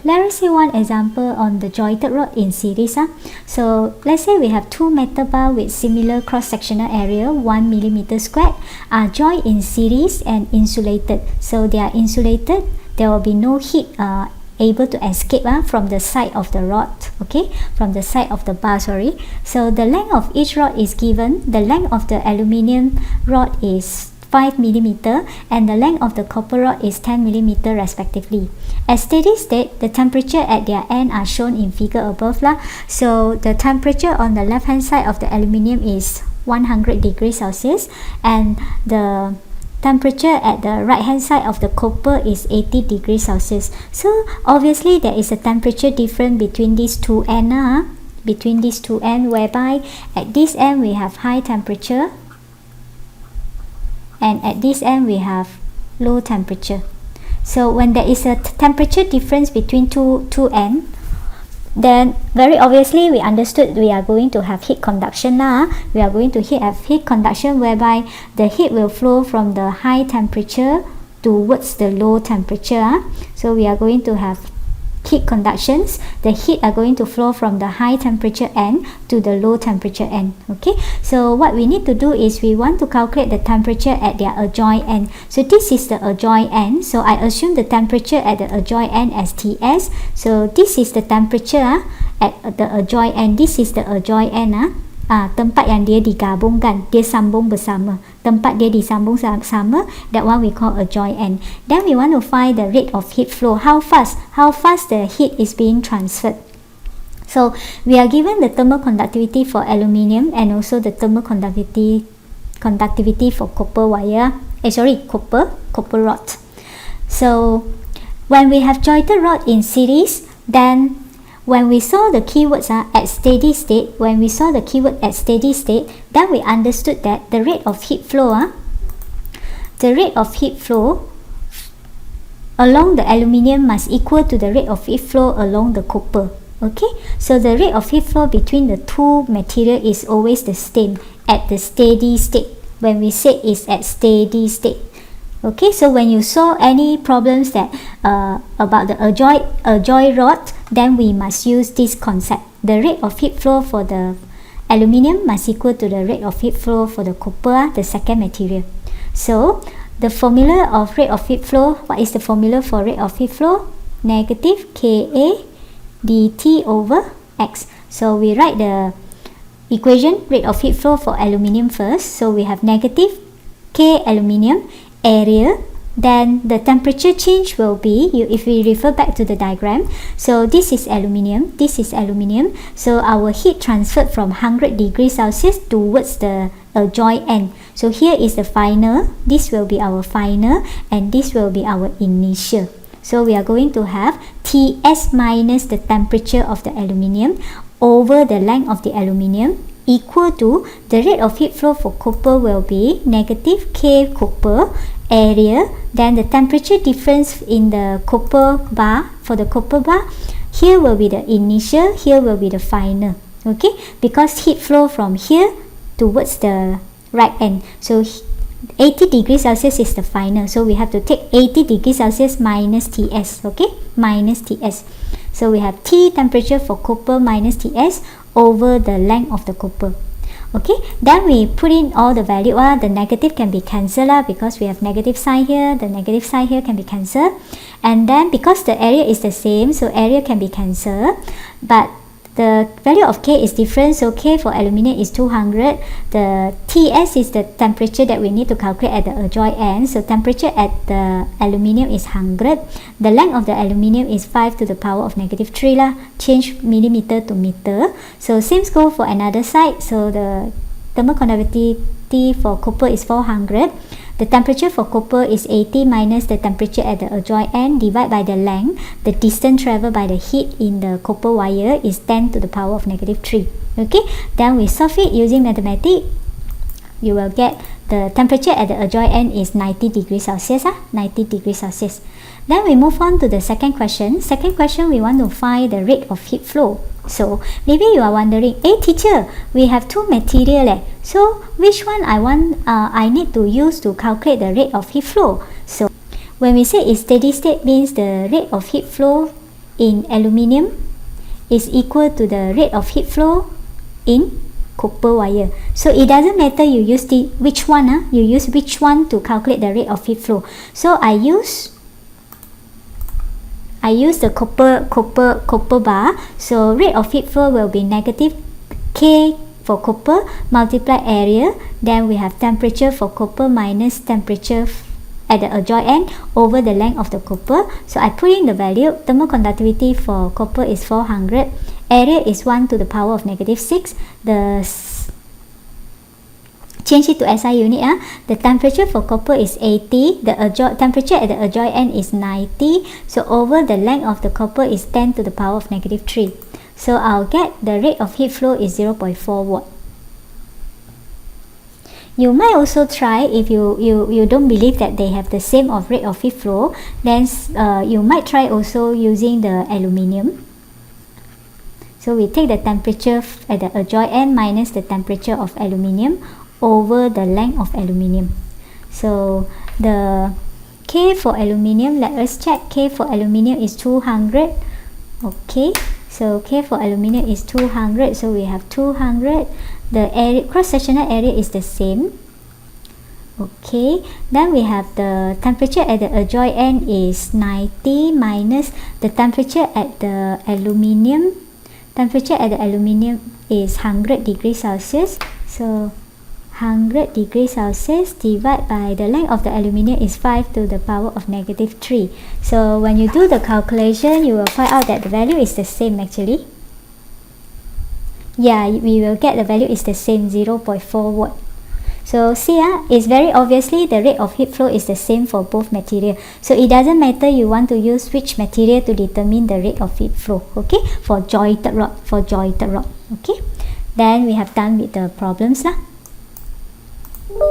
let us see one example on the jointed rod in series. So let's say we have two metal bar with similar cross-sectional area 1 millimeter squared are joined in series and insulated. So they are insulated, there will be no heat able to escape from the side of the rod, okay, from the side of the bar, sorry. So the length of each rod is given. The length of the aluminium rod is 5 millimeter and the length of the copper rod is 10 millimeter respectively. At steady state, the temperature at their end are shown in figure above lah. So the temperature on the left hand side of the aluminium is 100 degrees Celsius and the temperature at the right hand side of the copper is 80 degrees Celsius. So obviously there is a temperature difference between these two ends, whereby at this end we have high temperature and at this end we have low temperature. So when there is a temperature difference between two ends, then very obviously we understood we are going to have heat conduction now. We are going to have heat conduction whereby the heat will flow from the high temperature towards the low temperature. So we are going to have heat conductions. The heat are going to flow from the high temperature end to the low temperature end. Okay, so what we need to do is we want to calculate the temperature at their adjoint end. So this is the adjoint end, so I assume the temperature at the adjoint end as Ts. So this is the temperature at the adjoint end. This is the adjoint end, tempat yang dia digabungkan, dia sambung bersama, tempat dia disambung sama, that one we call adjoint end. Then we want to find the rate of heat flow, how fast the heat is being transferred. So we are given the thermal conductivity for aluminium and also the thermal conductivity for copper wire, copper rod. So when we have jointed rod in series, then when we saw the keywords at steady state, then we understood that the rate of heat flow along the aluminium must equal to the rate of heat flow along the copper. Okay, so the rate of heat flow between the two material is always the same at the steady state. When we say it's at steady state. Okay, so when you saw any problems that about the adjoint rod, then we must use this concept. The rate of heat flow for the aluminium must equal to the rate of heat flow for the copper, the second material. So the formula of rate of heat flow, what is the formula for rate of heat flow? Negative Ka dt over x. So we write the equation rate of heat flow for aluminium first. So we have negative K aluminium area, then the temperature change will be, if we refer back to the diagram, so this is aluminium, so our heat transferred from 100 degrees Celsius towards the adjoint end. So here is the final, this will be our final and this will be our initial. So we are going to have Ts minus the temperature of the aluminium over the length of the aluminium equal to the rate of heat flow for copper will be negative K copper area, then the temperature difference in the copper bar, for the copper bar, here will be the initial, here will be the final. Okay, because heat flow from here towards the right end. So 80 degrees Celsius is the final, so we have to take 80 degrees Celsius minus Ts. Okay, minus Ts. So we have T temperature for copper minus Ts over the length of the copper. Okay, then we put in all the value. The negative can be cancelled because we have negative sign here, the negative sign here can be cancelled, and then because the area is the same, so area can be cancelled, but the value of K is different. So K for aluminium is 200. The Ts is the temperature that we need to calculate at the adjoint end. So temperature at the aluminium is 100. The length of the aluminium is 5 to the power of negative 3 lah. Change millimeter to meter. So same go for another side. So the thermal conductivity for copper is 400. The temperature for copper is 80 minus the temperature at the adjoint end divided by the length. The distance traveled by the heat in the copper wire is 10 to the power of negative 3. Okay, then we solve it using mathematics. You will get the temperature at the adjoint end is 90 degrees Celsius. 90 degrees Celsius. Then we move on to the second question. Second question, we want to find the rate of heat flow. So maybe you are wondering, hey teacher, we have two material, so which one I need to use to calculate the rate of heat flow? So when we say it's steady state, means the rate of heat flow in aluminium is equal to the rate of heat flow in copper wire. So it doesn't matter you use which one, you use which one to calculate the rate of heat flow. So I use the copper bar. So rate of heat flow will be negative K for copper multiply area, then we have temperature for copper minus temperature at the adjoint end over the length of the copper. So I put in the value. Thermal conductivity for copper is 400, area is 1 to the power of negative 6. Change it to SI unit. The temperature for copper is 80, the temperature at the adjoint end is 90, so over the length of the copper is 10 to the power of negative 3. So I'll get the rate of heat flow is 0.4 watt. You might also try, if you don't believe that they have the same rate of heat flow, then you might try also using the aluminium. So we take the temperature at the adjoint end minus the temperature of aluminium over the length of aluminium. So the K for aluminium, let us check. K for aluminium is 200. Okay, so K for aluminium is 200, so we have 200. The area, cross-sectional area is the same. Okay, then we have the temperature at the adjoint end is 90 minus the temperature at the aluminium. Temperature at the aluminium is 100 degrees Celsius. So 100 degrees Celsius divided by the length of the aluminium is 5 to the power of negative 3. So when you do the calculation, you will find out that the value is the same actually. Yeah, we will get the value is the same, 0.4 watt. So see, it's very obviously the rate of heat flow is the same for both material. So it doesn't matter you want to use which material to determine the rate of heat flow. Okay, for jointed rod, okay. Then we have done with the problems lah.